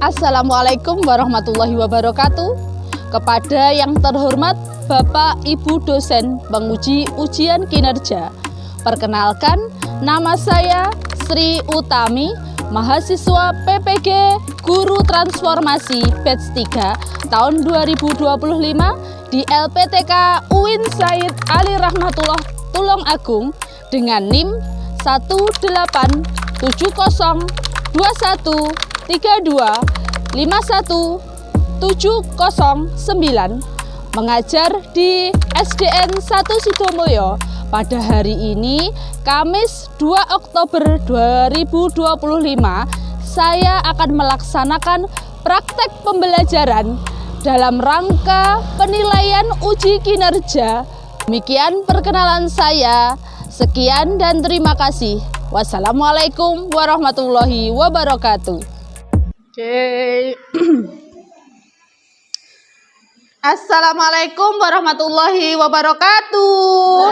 Assalamualaikum warahmatullahi wabarakatuh. Kepada yang terhormat Bapak Ibu dosen penguji ujian kinerja. Perkenalkan, nama saya Sri Utami, mahasiswa PPG Guru Transformasi Batch 3 tahun 2025 di LPTK UIN Said Ali Rahmatullah Tulung Agung dengan NIM 1871323251709 mengajar di SDN 1 Sidomulyo. Pada hari ini, Kamis 2 Oktober 2025, saya akan melaksanakan praktek pembelajaran dalam rangka penilaian uji kinerja. Demikian perkenalan saya. Sekian dan terima kasih. Wassalamualaikum warahmatullahi wabarakatuh. Oke. Assalamualaikum warahmatullahi wabarakatuh.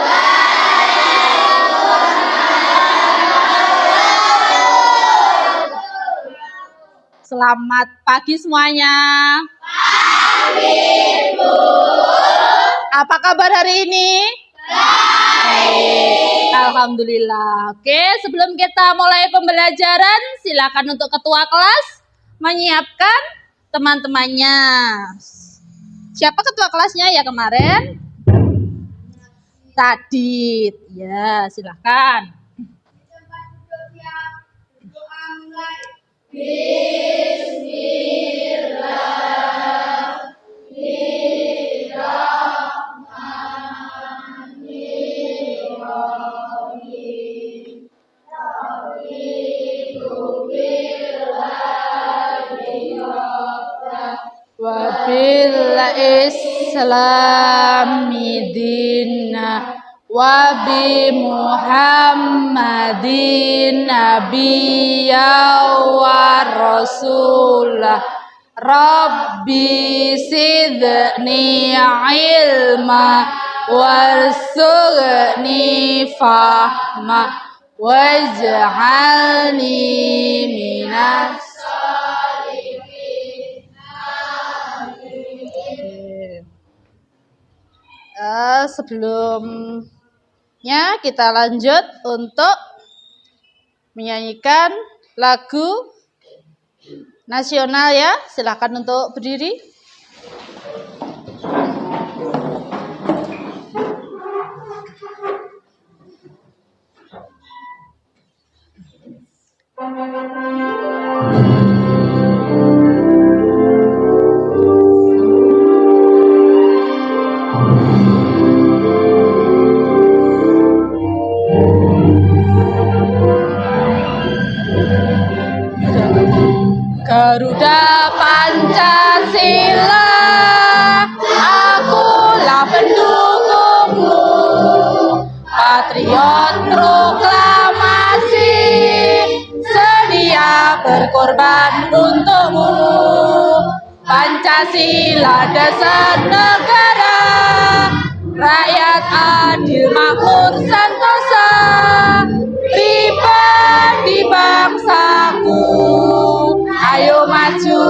Selamat pagi semuanya. Pagi, Bu. Apa kabar hari ini? Baik. Alhamdulillah. Oke, sebelum kita mulai pembelajaran, silakan untuk ketua kelas menyiapkan teman-temannya. Siapa ketua kelasnya ya kemarin? Tadi. Ya, silakan. Wabil Islami dinna wa bi Muhammadin nabiyya wa rasulah Rabbi sidni ilma warzuqni fahma waj'alni minas sebelumnya kita lanjut untuk menyanyikan lagu nasional ya. Silakan untuk berdiri. Garuda Pancasila, akulah pendukungmu, patriot proklamasi, sedia berkorban untukmu. Pancasila dasar negara, rakyat adil makmur sentosa, pribadi bangsaku. Ayo maju,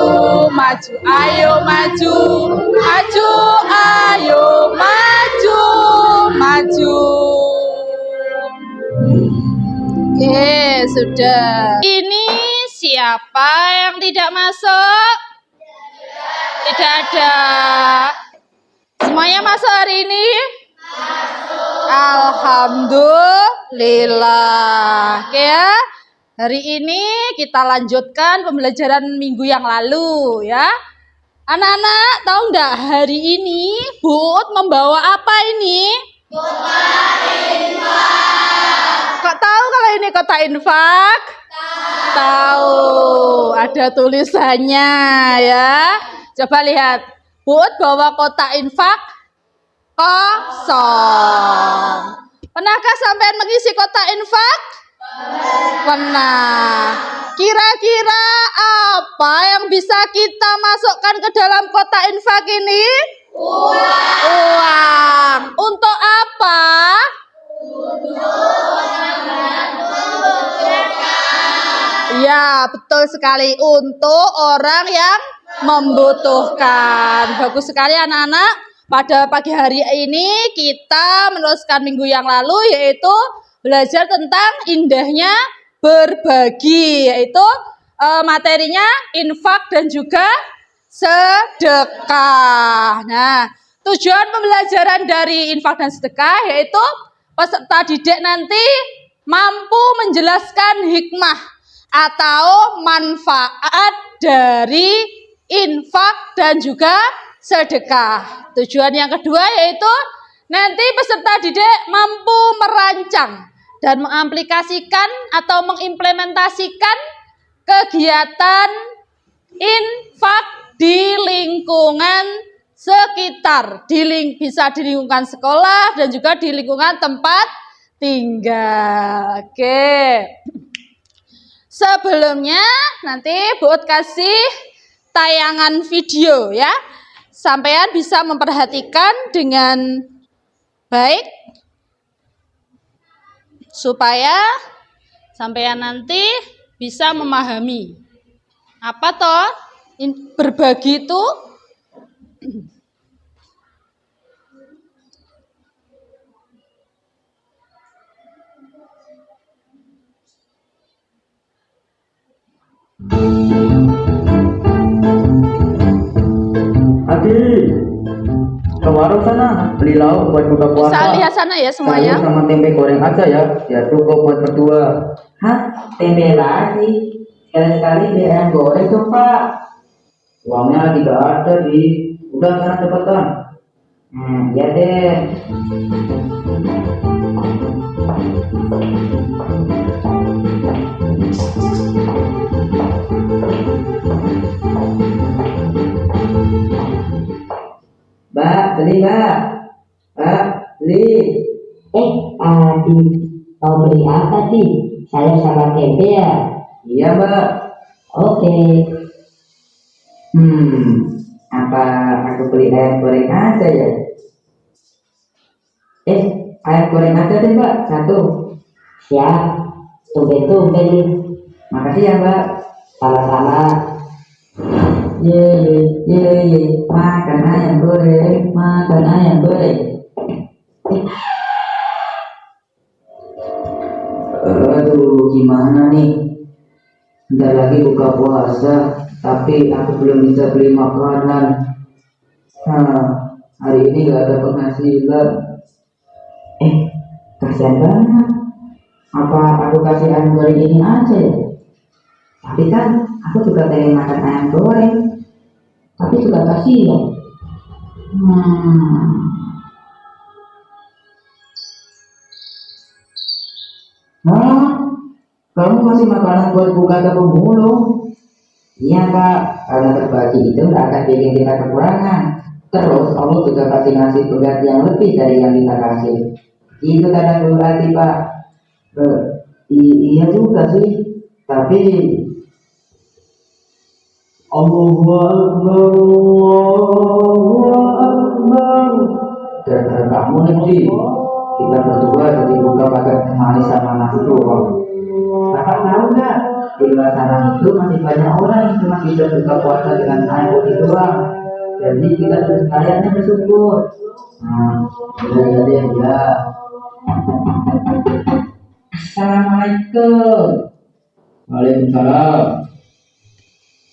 maju, ayo maju, maju, ayo maju, maju. Oke, sudah. Ini siapa yang tidak masuk? Tidak ada. Semuanya masuk hari ini? Masuk. Alhamdulillah. Oke ya. Hari ini kita lanjutkan pembelajaran minggu yang lalu ya. Anak-anak tahu enggak hari ini Bu Ut membawa apa ini? Kotak infak. Kok tahu kalau ini kotak infak? Tahu. Ada tulisannya ya. Coba lihat. Bu Ut bawa kotak infak kosong. Pernahkah sampean mengisi kotak infak? Pernah. Kira-kira apa yang bisa kita masukkan ke dalam kotak infak ini? Uang. Untuk apa? Untuk Ya, betul sekali. Untuk orang yang membutuhkan. Bagus sekali anak-anak. Pada pagi hari ini kita meneruskan minggu yang lalu yaitu belajar tentang indahnya berbagi. Yaitu materinya infak dan juga sedekah. Nah, tujuan pembelajaran dari infak dan sedekah yaitu peserta didik nanti mampu menjelaskan hikmah atau manfaat dari infak dan juga sedekah. Tujuan yang kedua yaitu nanti peserta didik mampu merancang dan mengaplikasikan atau mengimplementasikan kegiatan infak di lingkungan sekitar, bisa di lingkungan sekolah dan juga di lingkungan tempat tinggal. Oke. Sebelumnya nanti Bu Ut kasih tayangan video ya. Sampean bisa memperhatikan dengan baik supaya sampean nanti bisa memahami apa toh berbagi itu. Adi, ke warung sana beli lauk buat buka puasa. Bisa lihat sana ya semuanya. Sayur sama tempe goreng aja ya, biar cukup buat berdua. Hah? Tempe lagi? Sekali-sekali beli ayam goreng tuh Pak. Uangnya lagi gak ada di. Udah sana cepetan. Ya deh. Mbak, beli Mbak. Mbak, beli. Adi, mau beli apa sih? Sayur sama tempe ya? Iya Mbak. Oke. Apa aku beli ayam goreng aja ya? Ayam goreng aja deh Mbak, satu. Siap. Tumben-tumben nih. Makasih ya Mbak. Sama-sama. Ye, makan ayam goreng, makan ayam goreng. Aduh, gimana nih? Bentar lagi buka puasa, tapi aku belum bisa beli makanan. Hari ini gak ada penghasilan. Kasihan banget. Apa aku kasih ayam goreng ini aja ya? Tapi kan aku juga pengen makan ayam goreng. Tapi juga kasihan. Kamu masih makanan buat buka ke pemulung? Iya Pak, karena berbagi itu tidak akan bikin kita kekurangan. Terus Allah juga pasti ngasih pengganti yang lebih dari yang kita kasih. Itu kadang berarti Pak. Iya juga sih, tapi Allahu Akbar, Allahu Akbar. Gara-gara kamu nih sih, kita berdua jadi buka pakai manis sama nasi doang. Kakak tahu nggak, di luar sana itu masih banyak orang yang cuma bisa buka puasa dengan air putih doang. Jadi kita harus kayaknya bersyukur. Ya. Assalamualaikum. Waalaikumsalam.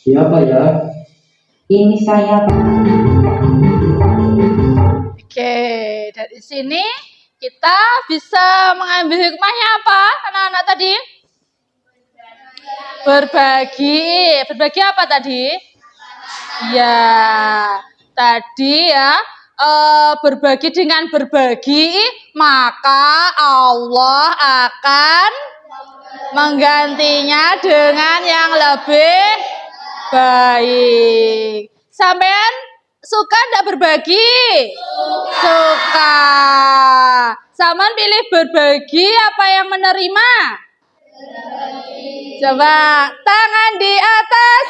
Siapa ya? Ini saya. Oke, dari sini kita bisa mengambil hikmahnya apa anak-anak tadi? Berbagi apa tadi? Ya, tadi ya berbagi dengan berbagi maka Allah akan menggantinya dengan yang lebih baik. Sampean suka enggak berbagi? Suka. Sampean pilih berbagi apa yang menerima? Coba tangan di atas,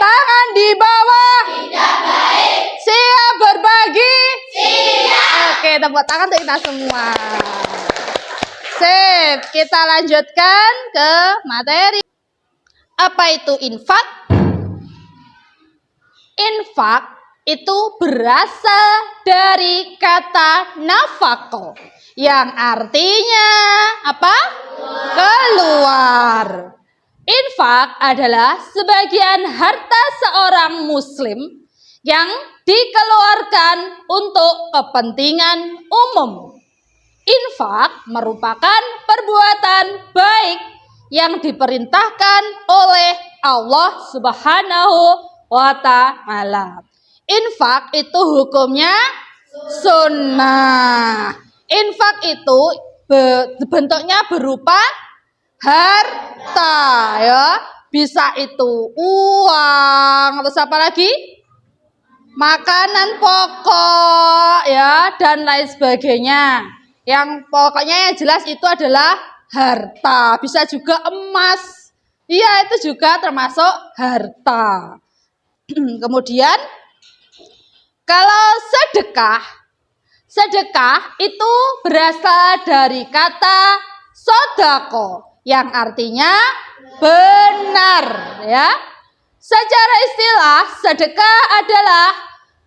tangan di bawah. Siap berbagi? Siap. Oke, tepuk tangan untuk kita semua. Sip, kita lanjutkan ke materi. Apa itu infak? Infak itu berasal dari kata nafako yang artinya apa? Keluar. Infak adalah sebagian harta seorang muslim yang dikeluarkan untuk kepentingan umum. Infak merupakan perbuatan baik yang diperintahkan oleh Allah Subhanahu wa Ta'ala. Infak itu hukumnya sunnah. Infak itu bentuknya berupa harta, ya. Bisa itu uang, terus apa lagi? Makanan pokok, ya, dan lain sebagainya. Yang pokoknya yang jelas itu adalah harta. Bisa juga emas. Iya, itu juga termasuk harta. Kemudian kalau sedekah itu berasal dari kata sodako yang artinya benar, ya. Secara istilah, sedekah adalah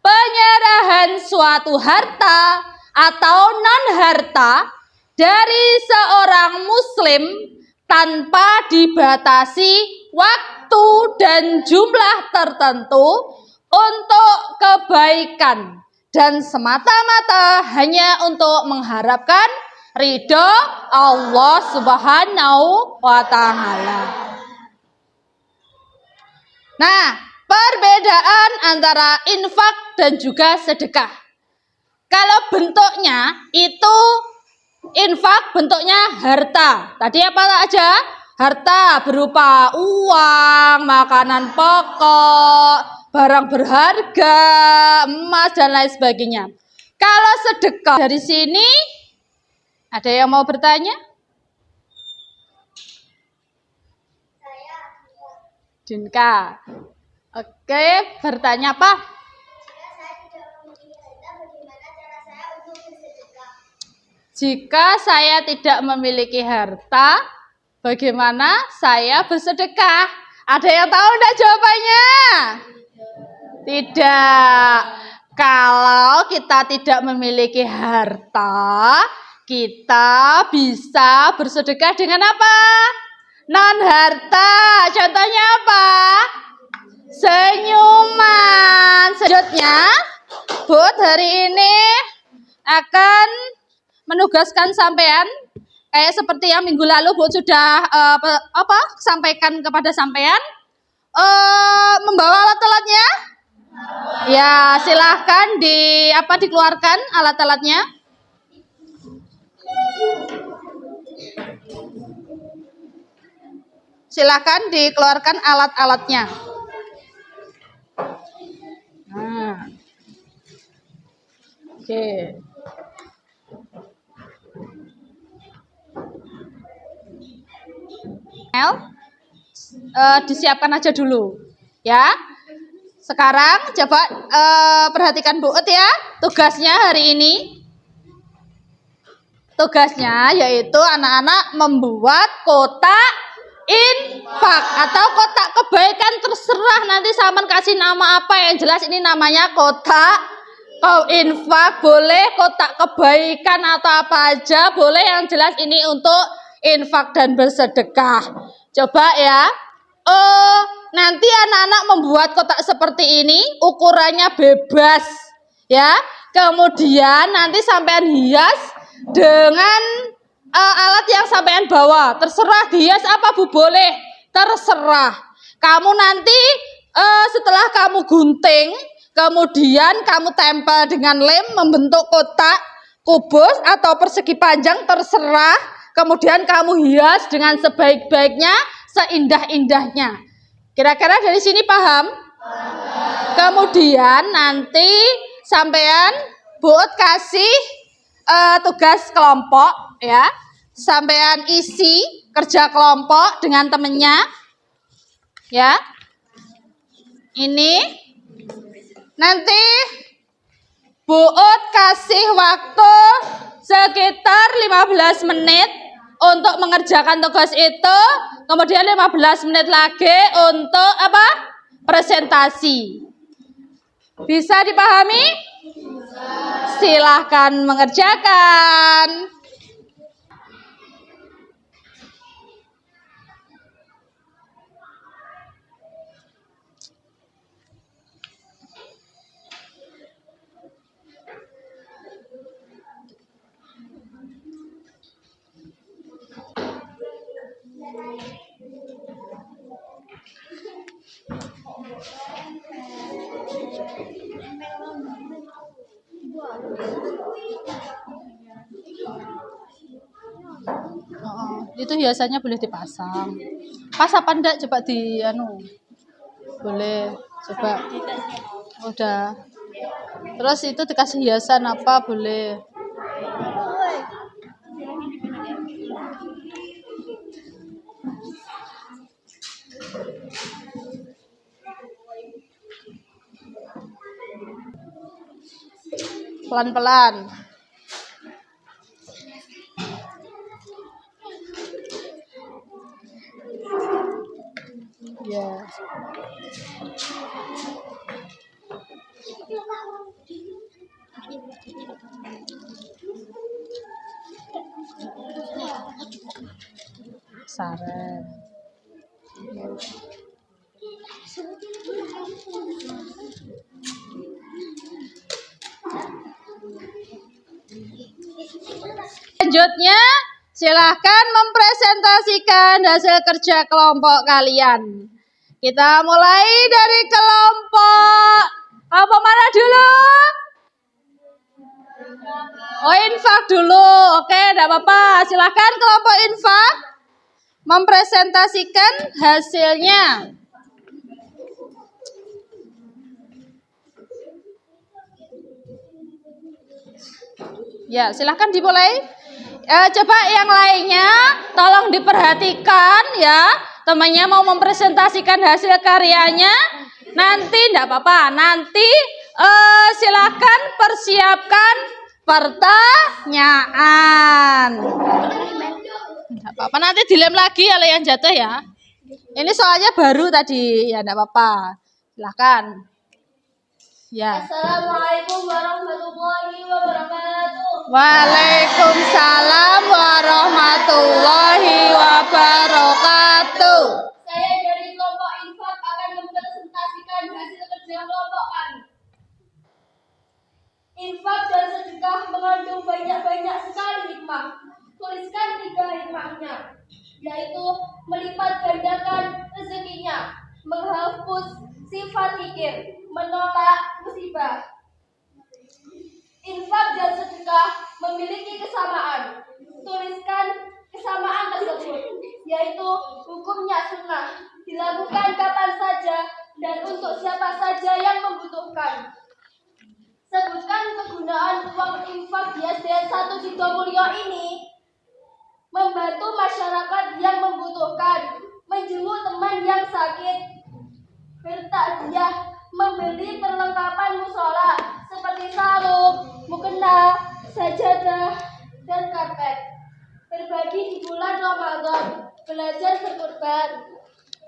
penyerahan suatu harta atau non-harta dari seorang muslim tanpa dibatasi waktu dan jumlah tertentu untuk kebaikan dan semata-mata hanya untuk mengharapkan ridho Allah Subhanahu wa Ta'ala. Nah, perbedaan antara infak dan juga sedekah. Kalau bentuknya itu infak bentuknya harta. Tadi apa aja? Harta berupa uang, makanan pokok, barang berharga, emas dan lain sebagainya. Kalau sedekah dari sini ada yang mau bertanya? Dinka. Oke, bertanya apa? Jika saya tidak memiliki harta, bagaimana saya bersedekah? Ada yang tahu enggak jawabannya? Tidak. Kalau kita tidak memiliki harta, kita bisa bersedekah dengan apa? Non-harta. Contohnya apa? Senyuman. Selanjutnya, Bud hari ini akan menugaskan sampean kayak seperti yang minggu lalu Bu sudah sampaikan kepada sampean, membawa alat-alatnya. Ya, silahkan dikeluarkan alat-alatnya. Silahkan dikeluarkan alat-alatnya. Nah. Oke. Disiapkan aja dulu, ya. Sekarang coba perhatikan Bu Ut ya, tugasnya hari ini. Tugasnya yaitu anak-anak membuat kotak infak atau kotak kebaikan, terserah nanti Saman kasih nama apa, yang jelas ini namanya kotak infak, boleh kotak kebaikan atau apa aja, boleh, yang jelas ini untuk infak dan bersedekah. Coba ya. Nanti anak-anak membuat kotak seperti ini, ukurannya bebas, ya. Kemudian nanti sampean hias dengan alat yang sampean bawa. Terserah dihias apa Bu, boleh, terserah. Kamu nanti setelah kamu gunting, kemudian kamu tempel dengan lem membentuk kotak kubus atau persegi panjang, terserah. Kemudian kamu hias dengan sebaik-baiknya, seindah-indahnya. Kira-kira dari sini paham? Kemudian nanti sampean buat kasih tugas kelompok, ya. Sampean isi kerja kelompok dengan temennya, ya. Ini nanti Buut kasih waktu sekitar 15 menit untuk mengerjakan tugas itu. Kemudian 15 menit lagi untuk apa? Presentasi. Bisa dipahami? Silahkan mengerjakan. Itu hiasannya boleh dipasang. Pas apa enggak coba di anu. Boleh coba. Udah. Terus itu dikasih hiasan apa boleh. Pelan-pelan. Ya. Sare. Selanjutnya, silahkan mempresentasikan hasil kerja kelompok kalian. Kita mulai dari kelompok mana dulu? Oh, infak dulu. Oke, enggak apa-apa. Silahkan kelompok infak mempresentasikan hasilnya. Ya, silahkan dimulai. Coba yang lainnya tolong diperhatikan ya. Temannya mau mempresentasikan hasil karyanya. Nanti enggak apa-apa. Nanti silahkan persiapkan pertanyaan. Enggak apa-apa, nanti dilem lagi oleh yang jatuh ya. Ini soalnya baru tadi, ya enggak apa-apa. Silahkan. Ya. Assalamualaikum warahmatullahi wabarakatuh. Waalaikumsalam warahmatullahi wabarakatuh. Saya dari kelompok infak akan mempresentasikan hasil kerja kelompok kami. Infak dan sedekah mengandung banyak sekali hikmah. Tuliskan 3 hikmahnya, yaitu melipat gandakan rezekinya, menghapus sifat kikir, menolak musibah. Infak dan sedekah memiliki kesamaan. Tuliskan kesamaan tersebut, yaitu hukumnya sunnah, dilakukan kapan saja dan untuk siapa saja yang membutuhkan. Sebutkan kegunaan uang infak di SDN 1 Sidomulyo ini: membantu masyarakat yang membutuhkan, menjenguk teman yang sakit, bertakziah, membeli perlengkapan musola seperti sarung, mukena, sajadah, dan karpet, berbagi di bulan Ramadan, belajar berkorban.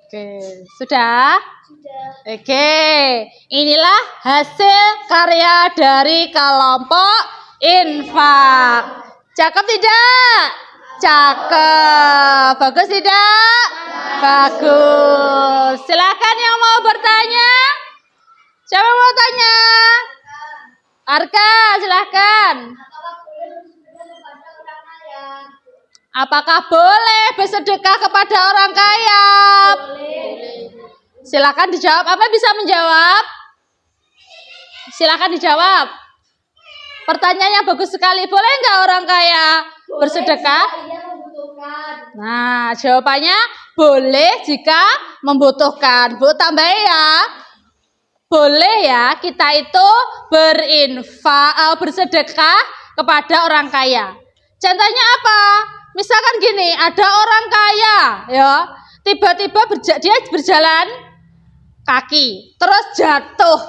Oke, sudah? Sudah. Oke, inilah hasil karya dari kelompok infak. Cakep tidak? Cakep. Bagus tidak? Bagus. Silakan yang mau bertanya. Siapa mau tanya? Arka, silakan. Apakah boleh bersedekah kepada orang kaya? Silakan dijawab. Apa bisa menjawab? Silakan dijawab. Pertanyaannya bagus sekali. Boleh nggak orang kaya bersedekah? Nah, jawabannya boleh jika membutuhkan. Bu, tambah ya. Boleh ya kita itu bersedekah kepada orang kaya. Contohnya apa? Misalkan gini, ada orang kaya, ya, tiba-tiba dia berjalan kaki, terus jatuh,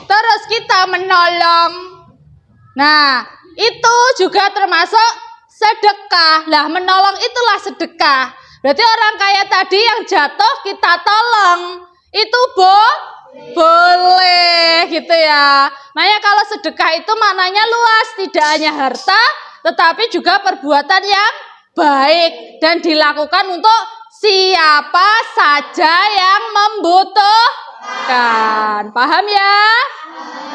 terus kita menolong. Nah, itu juga termasuk sedekah. Lah, menolong itulah sedekah. Berarti orang kaya tadi yang jatuh kita tolong. Itu boleh gitu ya. Makanya kalau sedekah itu maknanya luas, tidak hanya harta tetapi juga perbuatan yang baik dan dilakukan untuk siapa saja yang membutuhkan. Paham ya?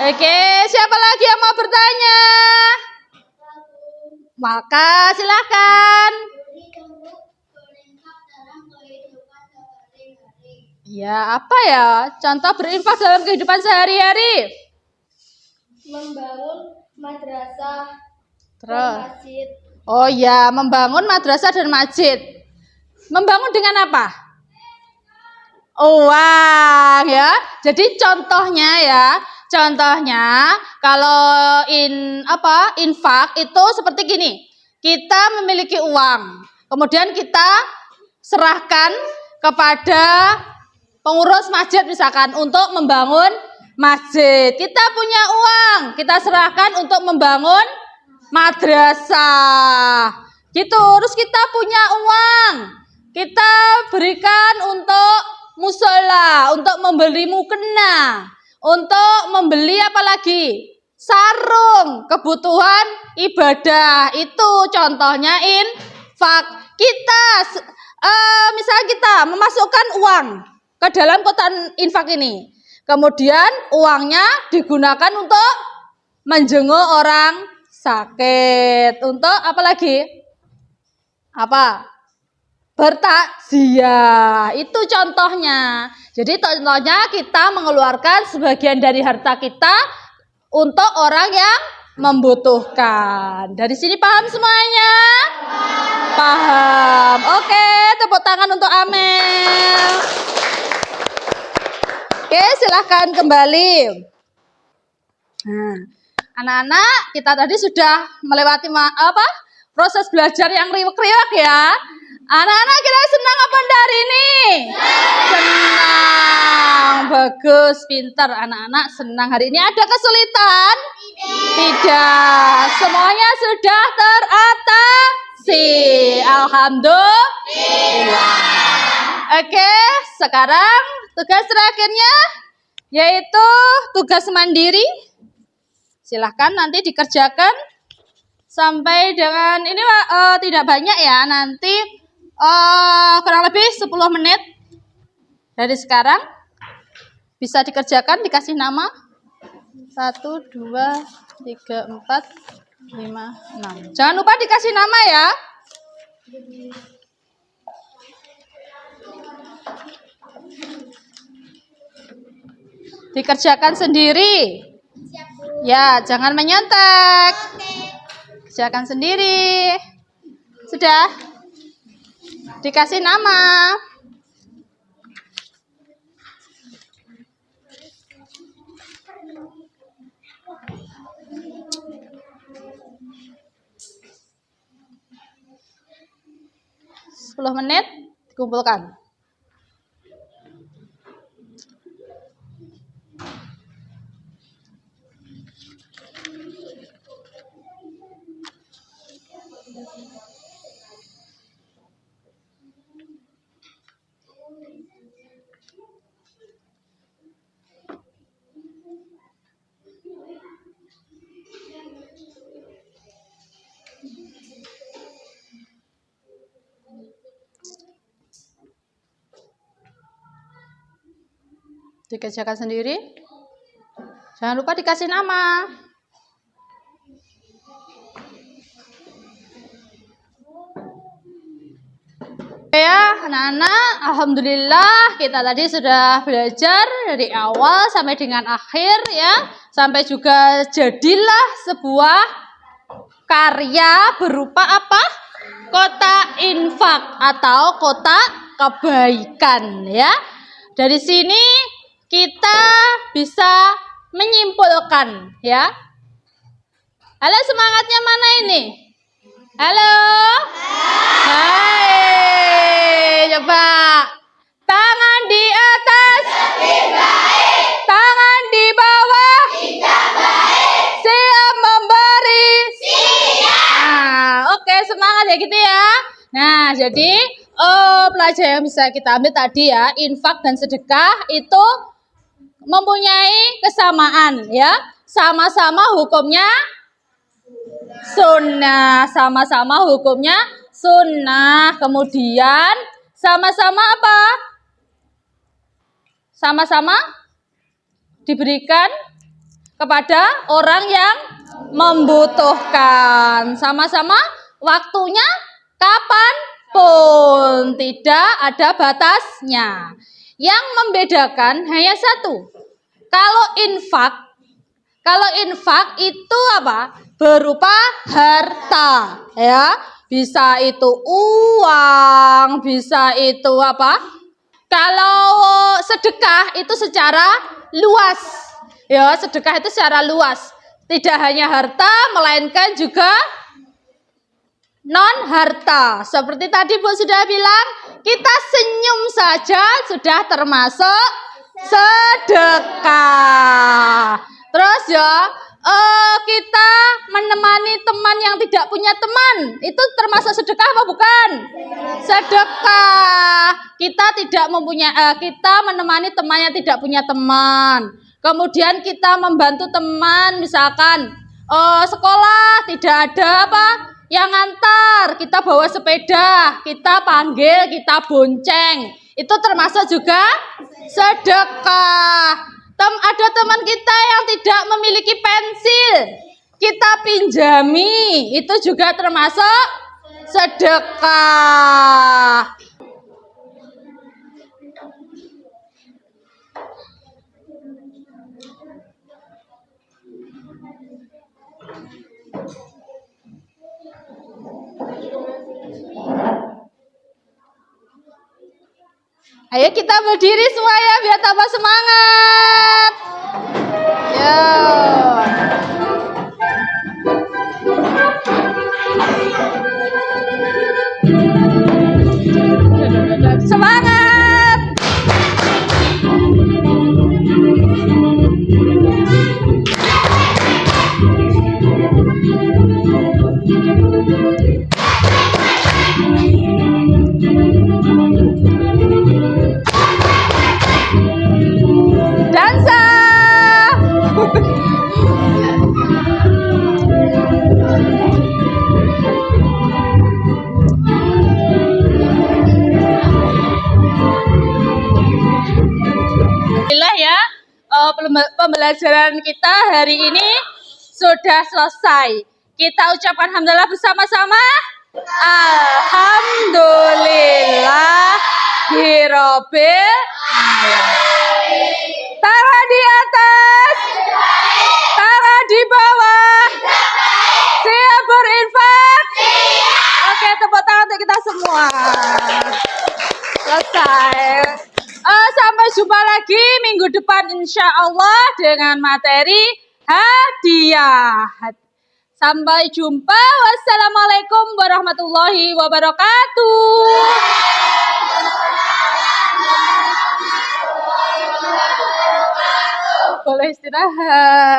Oke, siapa lagi yang mau bertanya? Maka silakan. Ya, apa ya? Contoh berinfak dalam kehidupan sehari-hari. Membangun madrasah, Terus. masjid, Oh ya, membangun madrasah dan masjid. Membangun dengan apa? Uang ya. Jadi contohnya kalau infak itu seperti gini. Kita memiliki uang, kemudian kita serahkan kepada pengurus masjid misalkan untuk membangun masjid. Kita punya uang, kita serahkan untuk membangun madrasah. Gitu. Terus kita punya uang, kita berikan untuk musola, untuk membeli mukena, untuk membeli apa lagi? Sarung, kebutuhan ibadah. Itu contohnya infak. Misalnya kita memasukkan uang ke dalam kotak infak ini. Kemudian uangnya digunakan untuk menjenguk orang sakit. Untuk apa lagi? Bertakziah. Itu contohnya. Jadi contohnya kita mengeluarkan sebagian dari harta kita untuk orang yang membutuhkan. Dari sini paham semuanya? Paham. Oke, tepuk tangan untuk Amel. Oke, silahkan kembali. Nah, anak-anak, kita tadi sudah melewati proses belajar yang riwek-riwek ya. Anak-anak, kita senang apa hari ini? Senang. Bagus, pintar. Anak-anak senang hari ini. Ada kesulitan? Tidak. Semuanya sudah teratasi. Alhamdulillah. Oke, sekarang tugas terakhirnya yaitu tugas mandiri. Silahkan nanti dikerjakan sampai dengan ini tidak banyak ya, nanti kurang lebih 10 menit dari sekarang bisa dikerjakan, dikasih nama 1, 2, 3, 4, 5, 6. Jangan lupa dikasih nama ya. Dikerjakan sendiri. Ya, jangan menyontek. Kerjakan sendiri. Sudah? Dikasih nama. Sepuluh menit dikumpulkan. Dikerjakan sendiri. Jangan lupa dikasih nama. Ya, anak-anak, alhamdulillah kita tadi sudah belajar dari awal sampai dengan akhir ya. Sampai juga jadilah sebuah karya berupa apa? Kotak infak atau kotak kebaikan ya. Dari sini kita bisa menyimpulkan ya. Halo, semangatnya mana ini? Halo. Hai. Coba. Tangan di atas. Tangan di bawah. Siap memberi. Siap. Nah, oke, semangat ya gitu ya. Nah, jadi pelajaran yang bisa kita ambil tadi ya, infak dan sedekah itu mempunyai kesamaan ya. Sama-sama hukumnya sunnah, sama-sama hukumnya sunnah. Kemudian sama-sama apa? Sama-sama diberikan kepada orang yang membutuhkan. Sama-sama waktunya kapan pun, tidak ada batasnya. Yang membedakan hanya satu. Kalau infak itu apa? Berupa harta, ya. Bisa itu uang, bisa itu apa? Kalau sedekah itu secara luas. Ya, sedekah itu secara luas. Tidak hanya harta, melainkan juga non harta. Seperti tadi Bu sudah bilang, kita senyum saja sudah termasuk sedekah. Terus ya, kita menemani teman yang tidak punya teman, itu termasuk sedekah apa bukan? Sedekah. Kita kita menemani teman yang tidak punya teman. Kemudian kita membantu teman, misalkan sekolah tidak ada apa yang ngantar, kita bawa sepeda, kita panggil, kita bonceng, itu termasuk juga sedekah. Ada teman kita yang tidak memiliki pensil, kita pinjami, itu juga termasuk sedekah. Ayo kita berdiri semua ya, biar tambah semangat. Yo. Semangat. Dansa. Alhamdulillah ya, pembelajaran kita hari ini sudah selesai. Kita ucapkan alhamdulillah bersama-sama. Alhamdulillahirobbil alamin. Tangan di atas, tangan di bawah. Siap berinfak? Oke, tepuk tangan untuk kita semua. Selesai. Sampai jumpa lagi minggu depan insya Allah dengan materi hadiah. Sampai jumpa. Wassalamualaikum warahmatullahi wabarakatuh. Boleh istirahat.